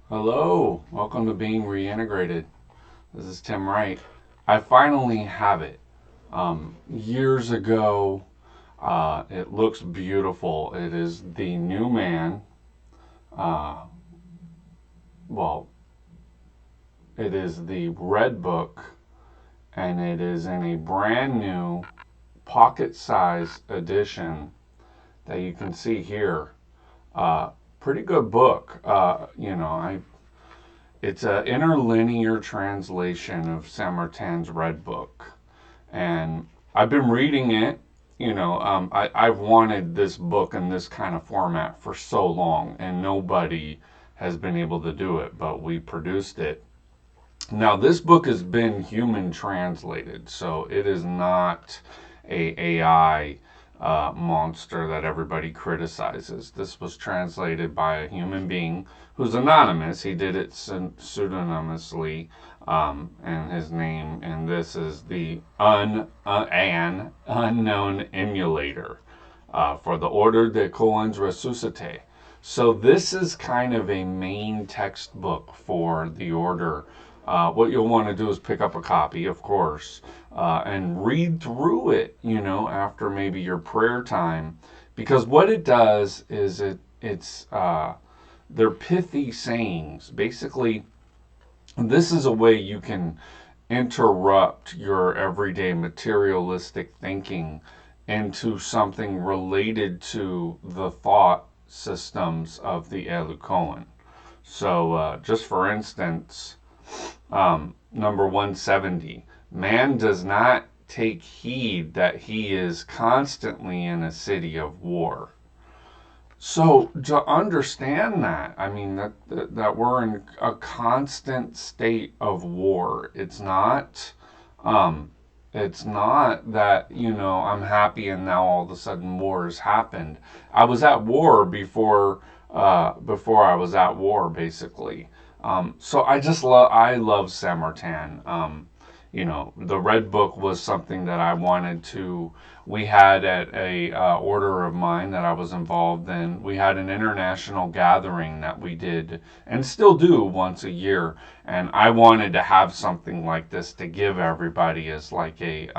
Hello, welcome to Being Reintegrated. This is Tim Wright. I finally have it. Years ago, it looks beautiful. It is the new man. Uh, well, it is the Red Book, and it is in a brand new pocket-size edition that you can see here. Uh, Pretty good book. It's an interlinear translation of Saint-Martin's Red Book, and I've been reading it. I've wanted this book in this kind of format for so long, and nobody has been able to do it, but we produced it. Now, this book has been human translated, so it is not a AI monster that everybody criticizes. This was translated by a human being who's anonymous. He did it pseudonymously, and his name, and this is the an unknown emulator for the Order des Coins Ressuscités. So this is kind of a main textbook for the order. What you'll want to do is pick up a copy, of course, and read through it, after maybe your prayer time. Because what it does is they're pithy sayings. Basically, this is a way you can interrupt your everyday materialistic thinking into something related to the thought systems of the Elukoan. So, just for instance, number 170, man does not take heed that he is constantly in a city of war. So to understand that, I mean that we're in a constant state of war. Um, it's not that I'm happy and now all of a sudden war has happened. I was at war before I was at war, basically. So I love Saint Martin. The Red Book was something that I wanted to. We had at a order of mine that I was involved in. We had an international gathering that we did and still do once a year, and I wanted to have something like this to give everybody as like a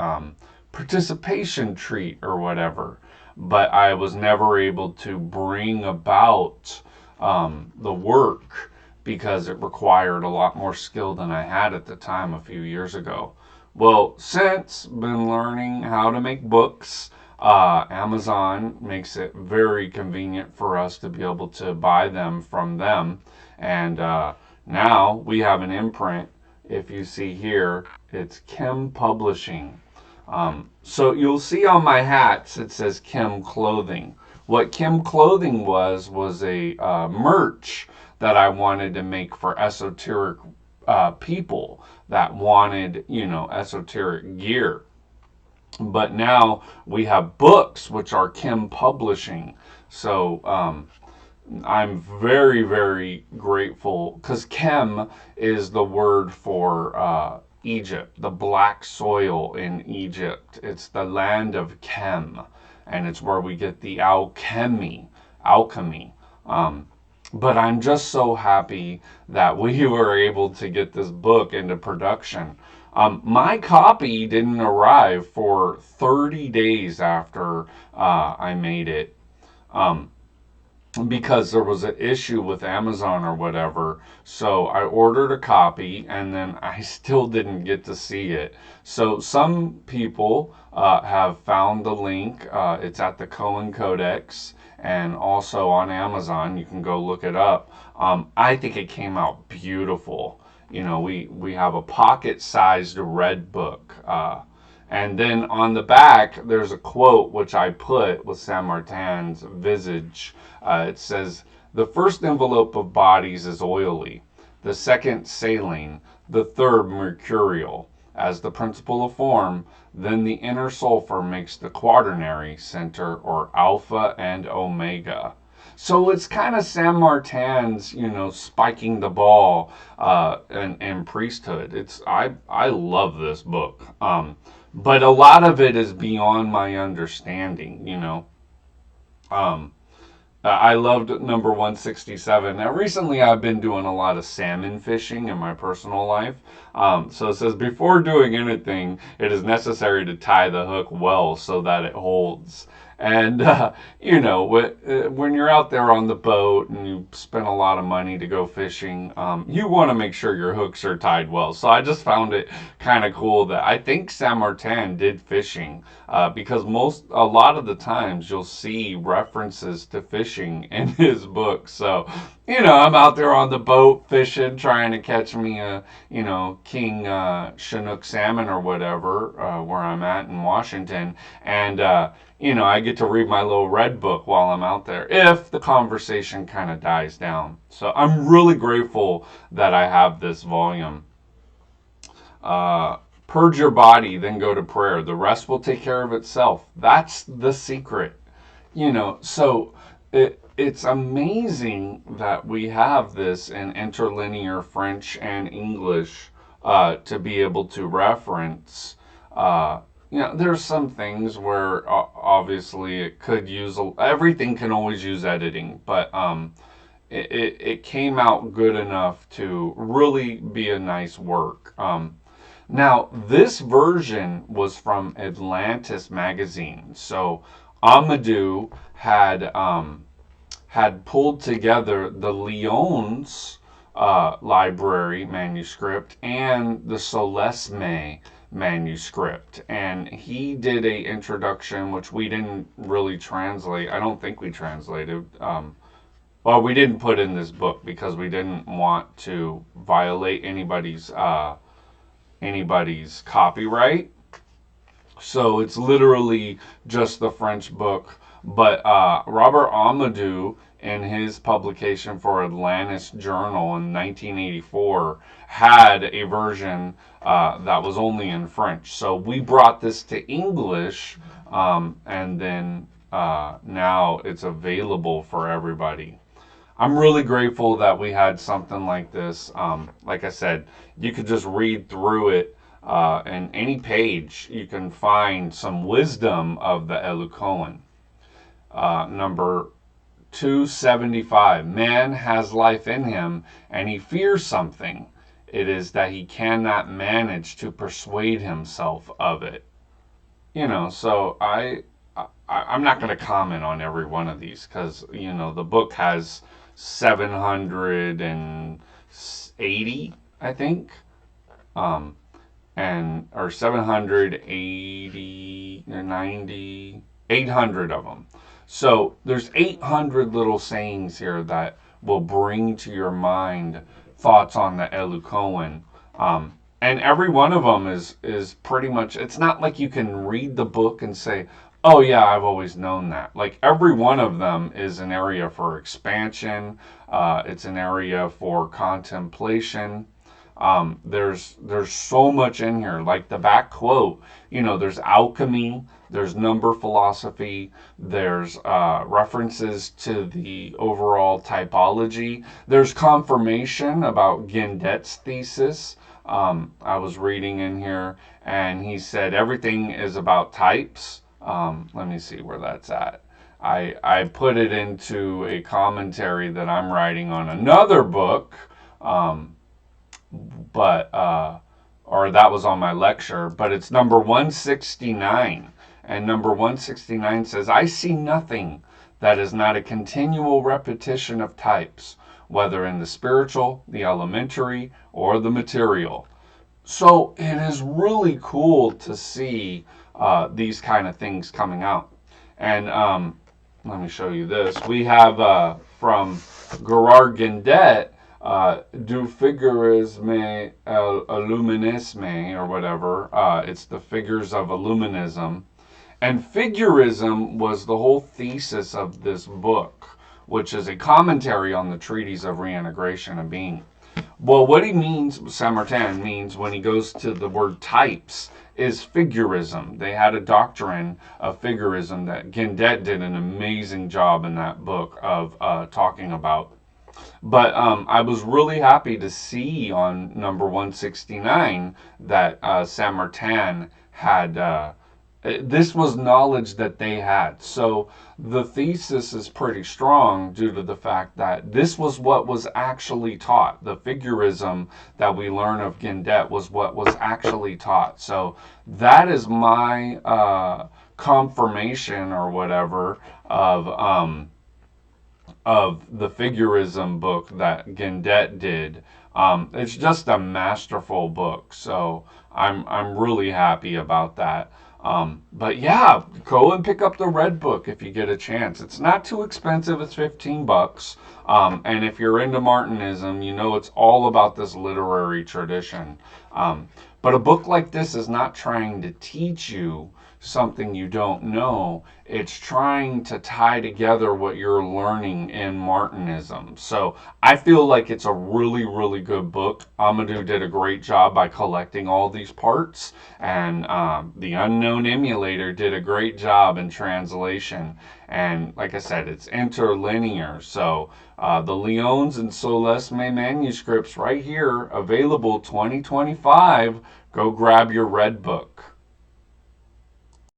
participation treat or whatever. But I was never able to bring about the work because it required a lot more skill than I had at the time a few years ago. Well, since been learning how to make books, Amazon makes it very convenient for us to be able to buy them from them. And now we have an imprint. If you see here, it's Kim Publishing. So you'll see on my hats it says Kim Clothing. What Kim Clothing was a merch that I wanted to make for esoteric people that wanted, esoteric gear. But now we have books, which are Kim Publishing. So I'm very, very grateful because Chem is the word for Egypt, the black soil in Egypt. It's the land of Chem, and it's where we get the alchemy. But I'm just so happy that we were able to get this book into production. My copy didn't arrive for 30 days after I made it. Um, because there was an issue with Amazon or whatever. So I ordered a copy and then I still didn't get to see it. So some people have found the link. It's at the Cohen Codex and also on Amazon. You can go look it up. I think it came out beautiful. We have a pocket-sized red book. And then on the back, there's a quote which I put with Saint Martin's visage. It says, "The first envelope of bodies is oily, the second saline, the third mercurial. As the principle of form, then the inner sulfur makes the quaternary center or alpha and omega." So it's kind of Saint Martin's, spiking the ball and priesthood. I love this book. But a lot of it is beyond my understanding. Um, I loved number 167. Now, recently I've been doing a lot of salmon fishing in my personal life. So it says, before doing anything, it is necessary to tie the hook well so that it holds. And, when you're out there on the boat and you spend a lot of money to go fishing, you want to make sure your hooks are tied well. So I just found it kind of cool that I think Saint Martin did fishing, because a lot of the times you'll see references to fishing in his book. So, I'm out there on the boat fishing, trying to catch me a, king Chinook salmon or whatever, where I'm at in Washington, and I get to read my little red book while I'm out there if the conversation kind of dies down. So I'm really grateful that I have this volume. Purge your body, then go to prayer. The rest will take care of itself. That's the secret. So it's amazing that we have this in interlinear French and English, to be able to reference. There's some things where, obviously it could use, everything can always use editing, but it came out good enough to really be a nice work. Now, this version was from Atlantis magazine. So Amadou had pulled together the Lyons library manuscript and the Solesme manuscript, and he did a introduction which we didn't really translate. I don't think we translated. Well, we didn't put in this book because we didn't want to violate anybody's copyright. So it's literally just the French book. But Robert Amadou, in his publication for Atlantis Journal in 1984, had a version that was only in French. So we brought this to English, and then now it's available for everybody. I'm really grateful that we had something like this. Like I said, you could just read through it, and any page you can find some wisdom of the Elukoan. Number 275. Man has life in him, and he fears something. It is that he cannot manage to persuade himself of it. So I'm not going to comment on every one of these because the book has 780, I think, and or 780 or 90, 800 of them. So there's 800 little sayings here that will bring to your mind thoughts on the Elukoan. And every one of them is pretty much, it's not like you can read the book and say, oh yeah, I've always known that. Like every one of them is an area for expansion. It's an area for contemplation. There's so much in here. Like the back quote, there's alchemy, there's number philosophy, there's references to the overall typology. There's confirmation about Guindet's thesis. I was reading in here, and he said everything is about types. Let me see where that's at. I put it into a commentary that I'm writing on another book, but or that was on my lecture, but it's number 169. And number 169 says, I see nothing that is not a continual repetition of types, whether in the spiritual, the elementary, or the material. So it is really cool to see these kind of things coming out. And let me show you this. We have from Gerard Guindet, Du Figurisme Illuminisme, or whatever. It's the figures of Illuminism. And figurism was the whole thesis of this book, which is a commentary on the treatise of reintegration of being. Well, what he means, Saint Martin means, when he goes to the word types, is figurism. They had a doctrine of figurism that Guindet did an amazing job in that book of talking about. But I was really happy to see on number 169 that Saint Martin had This was knowledge that they had. So the thesis is pretty strong due to the fact that this was what was actually taught. The figurism that we learn of Gaudet was what was actually taught. So that is my confirmation or whatever of the figurism book that Gaudet did. It's just a masterful book, so I'm really happy about that. But yeah, go and pick up the Red Book if you get a chance. It's not too expensive; it's $15. And if you're into Martinism, you know it's all about this literary tradition. But a book like this is not trying to teach you something you don't know. It's trying to tie together what you're learning in Martinism. So I feel like it's a really, really good book. Amadou did a great job by collecting all these parts, and the Unknown Emulator did a great job in translation. And like I said, it's interlinear. So the Lyons and Solesme manuscripts right here, available 2025. Go grab your Red Book.